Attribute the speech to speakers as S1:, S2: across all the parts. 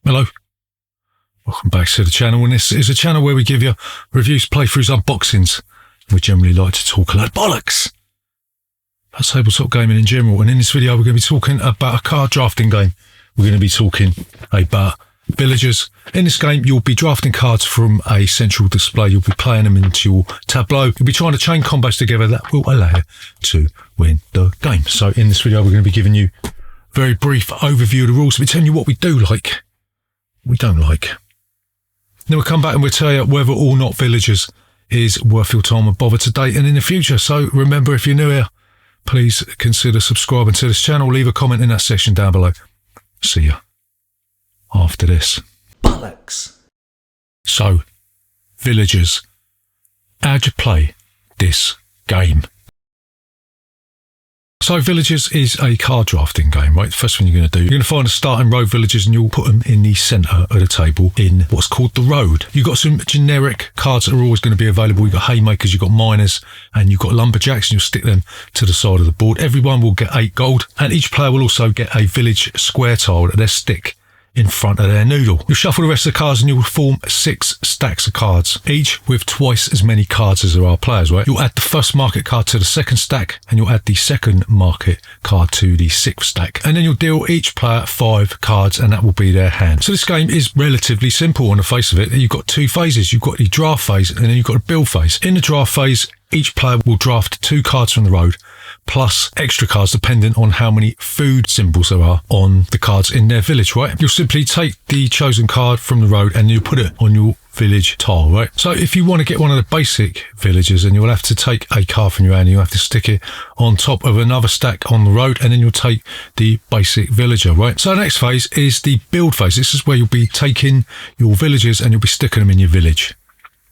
S1: Hello, welcome back to the channel, and this is a channel where we give you reviews, playthroughs, unboxings. We generally like to talk a lot of bollocks about tabletop gaming in general, and in this video we're going to be talking about a card drafting game. We're going to be talking about villagers. In this game you'll be drafting cards from a central display, you'll be playing them into your tableau, you'll be trying to chain combos together that will allow you to win the game. So in this video we're going to be giving you a very brief overview of the rules. We'll be telling you what we do like, we don't like. Then we'll come back and we'll tell you whether or not villagers is worth your time and bother today and in the future. So remember, if you're new here, please consider subscribing to this channel. Leave a comment in that section down below. See ya after this. Bollocks. So, villagers, how'd you play this game? So Villagers is a card drafting game, right? First thing you're going to do, you're going to find a starting row of villagers and you'll put them in the centre of the table in what's called the road. You've got some generic cards that are always going to be available. You've got haymakers, you've got miners, and you've got lumberjacks, and you'll stick them to the side of the board. Everyone will get 8 gold, and each player will also get a village square tile that they stick in front of their noodle. You'll shuffle the rest of the cards and you'll form 6 stacks of cards, each with twice as many cards as there are players, right? You'll add the first market card to the second stack, and you'll add the second market card to the 6th stack. And then you'll deal each player 5 cards, and that will be their hand. So this game is relatively simple on the face of it. You've got 2 phases. You've got the draft phase, and then you've got the build phase. In the draft phase, each player will draft 2 cards from the road, plus extra cards depending on how many food symbols there are on the cards in their village, right? You'll simply take the chosen card from the road and you put it on your village tile, right? So if you want to get one of the basic villagers, then you'll have to take a card from your hand and you'll have to stick it on top of another stack on the road, and then you'll take the basic villager, right? So the next phase is the build phase. This is where you'll be taking your villagers and you'll be sticking them in your village.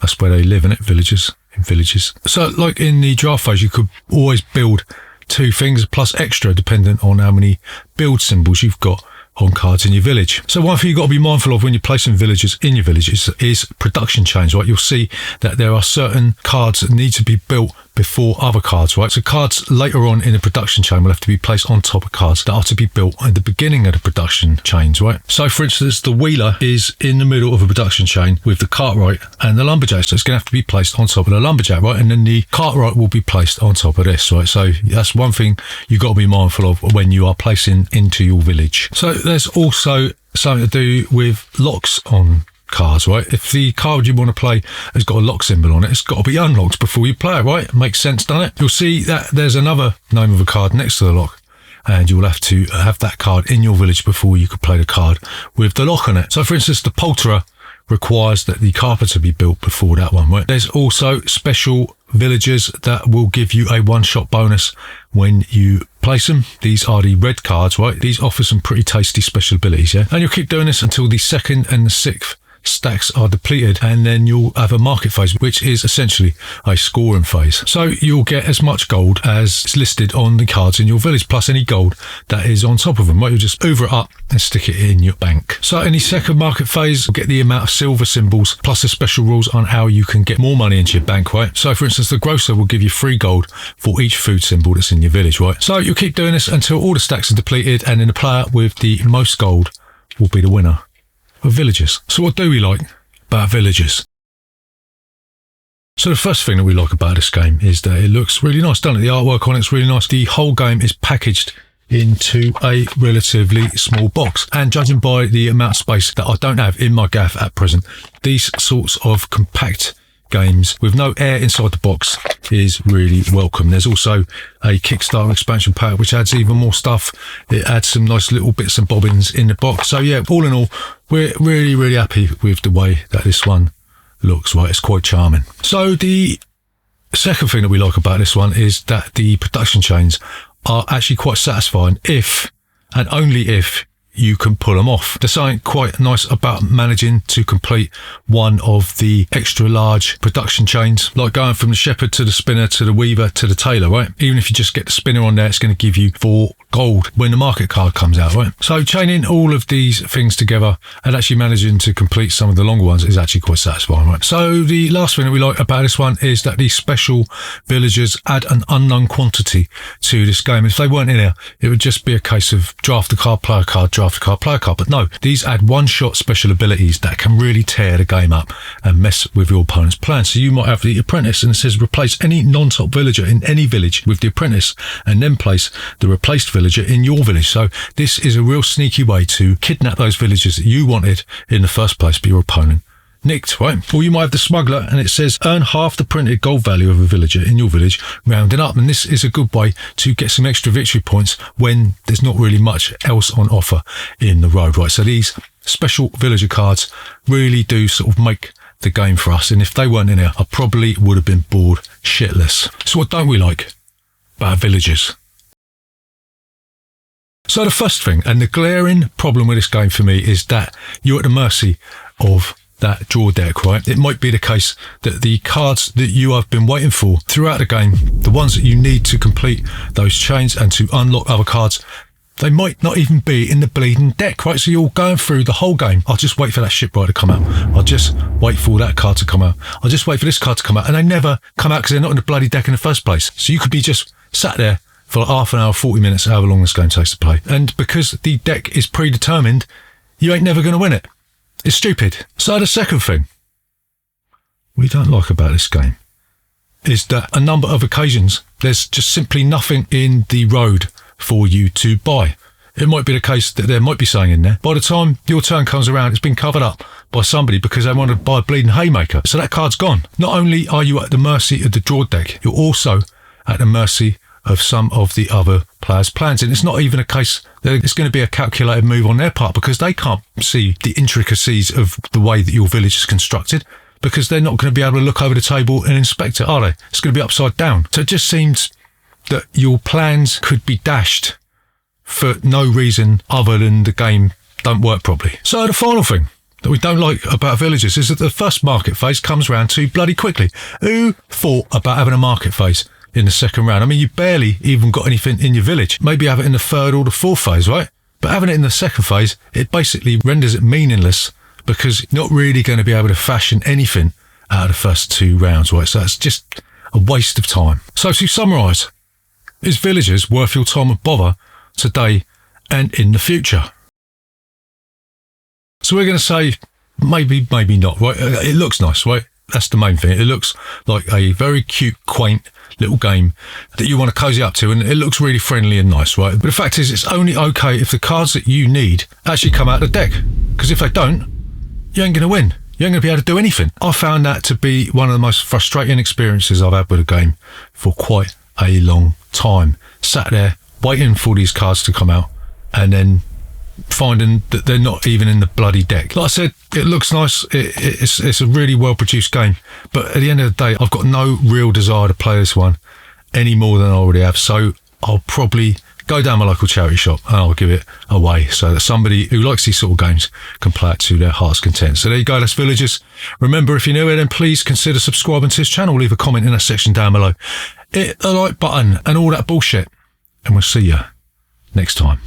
S1: That's where they live, innit? Villagers. In villages. So like in the draft phase, you could always build 2 things plus extra depending on how many build symbols you've got on cards in your village. So one thing you've got to be mindful of when you're placing villagers in your village is production chains, right? You'll see that there are certain cards that need to be built before other cards, right? So cards later on in the production chain will have to be placed on top of cards that are to be built at the beginning of the production chains, right? So for instance, the wheeler is in the middle of a production chain with the cartwright and the lumberjack, so it's going to have to be placed on top of the lumberjack, right? And then the cartwright will be placed on top of this, right? So that's one thing you've got to be mindful of when you are placing into your village. So there's also something to do with locks on cards, right? If the card you want to play has got a lock symbol on it, it's got to be unlocked before you play it, right? Makes sense, doesn't it? You'll see that there's another name of a card next to the lock, and you'll have to have that card in your village before you could play the card with the lock on it. So for instance, the poulterer requires that the carpenter be built before that one, right? There's also special villagers that will give you a 1-shot bonus when you place them. These are the red cards, right? These offer some pretty tasty special abilities, yeah? And you'll keep doing this until the 2nd and the 6th stacks are depleted, and then you'll have a market phase, which is essentially a scoring phase. So you'll get as much gold as is listed on the cards in your village, plus any gold that is on top of them, right? You'll just hoover it up and stick it in your bank. So in the second market phase, you'll get the amount of silver symbols, plus the special rules on how you can get more money into your bank, right? So for instance, the grocer will give you 3 gold for each food symbol that's in your village, right? So you'll keep doing this until all the stacks are depleted, and then the player with the most gold will be the winner of villagers. So what do we like about villagers? So the first thing that we like about this game is that it looks really nice, doesn't it? The artwork on it's really nice. The whole game is packaged into a relatively small box, and judging by the amount of space that I don't have in my gaff at present, these sorts of compact games with no air inside the box is really welcome. There's also a Kickstarter expansion pack which adds even more stuff. It adds some nice little bits and bobbins in the box. So yeah, all in all, we're really happy with the way that this one looks, right? It's quite charming. So the second thing that we like about this one is that the production chains are actually quite satisfying if and only if you can pull them off. There's something quite nice about managing to complete one of the extra large production chains, like going from the shepherd to the spinner to the weaver to the tailor, right? Even if you just get the spinner on there, it's going to give you 4 gold when the market card comes out, right? So chaining all of these things together and actually managing to complete some of the longer ones is actually quite satisfying, right? So the last thing that we like about this one is that these special villagers add an unknown quantity to this game. If they weren't in here, it would just be a case of draft a card, play a card, draft draft a card, play a card. But no, these add one-shot special abilities that can really tear the game up and mess with your opponent's plan. So you might have the apprentice, and it says replace any non-top villager in any village with the apprentice, and then place the replaced villager in your village. So this is a real sneaky way to kidnap those villagers that you wanted in the first place, but your opponent nicked, right? Or you might have the smuggler, and it says earn half the printed gold value of a villager in your village, rounding up. And this is a good way to get some extra victory points when there's not really much else on offer in the road, right? So these special villager cards really do sort of make the game for us, and if they weren't in here, I probably would have been bored shitless. So what don't we like about villagers? So the first thing, and the glaring problem with this game for me, is that you're at the mercy of that draw deck, right? It might be the case that the cards that you have been waiting for throughout the game, the ones that you need to complete those chains and to unlock other cards, they might not even be in the bleeding deck, right? So you're going through the whole game. I'll just wait for that shipwright to come out. I'll just wait for that card to come out. I'll just wait for this card to come out. And they never come out because they're not in the bloody deck in the first place. So you could be just sat there for like half an hour, 40 minutes, however long this game takes to play. And because the deck is predetermined, you ain't never going to win it. It's stupid. So the second thing we don't like about this game is that a number of occasions there's just simply nothing in the road for you to buy. It might be the case that there might be something in there. By the time your turn comes around, it's been covered up by somebody because they want to buy a bleeding haymaker. So that card's gone. Not only are you at the mercy of the draw deck, you're also at the mercy of some of the other players' plans. And it's not even a case that it's going to be a calculated move on their part, because they can't see the intricacies of the way that your village is constructed, because they're not going to be able to look over the table and inspect it, are they? It's going to be upside down. So it just seems that your plans could be dashed for no reason other than the game don't work properly. So the final thing that we don't like about villagers is that the first market phase comes around too bloody quickly. Who thought about having a market phase in the second round? I mean, you barely even got anything in your village. Maybe have it in the third or the fourth phase, right? But having it in the second phase, it basically renders it meaningless, because you're not really going to be able to fashion anything out of the first two rounds, right? So that's just a waste of time. So to summarise, is villagers worth your time and bother today and in the future? So we're going to say maybe, maybe not, right? It looks nice, right? That's the main thing. It looks like a very cute, quaint little game that you want to cozy up to, and it looks really friendly and nice, right? But the fact is, it's only okay if the cards that you need actually come out of the deck, because if they don't, you ain't going to win. You ain't going to be able to do anything. I found that to be one of the most frustrating experiences I've had with a game for quite a long time. Sat there waiting for these cards to come out and then finding that they're not even in the bloody deck. Like I said, it looks nice. It's a really well produced game, but at the end of the day, I've got no real desire to play this one any more than I already have. So I'll probably go down my local charity shop and I'll give it away so that somebody who likes these sort of games can play it to their heart's content. So there you go, that's Villagers. Remember, if you're new here, then please consider subscribing to this channel. Leave a comment in that section down below. Hit the like button and all that bullshit. And we'll see you next time.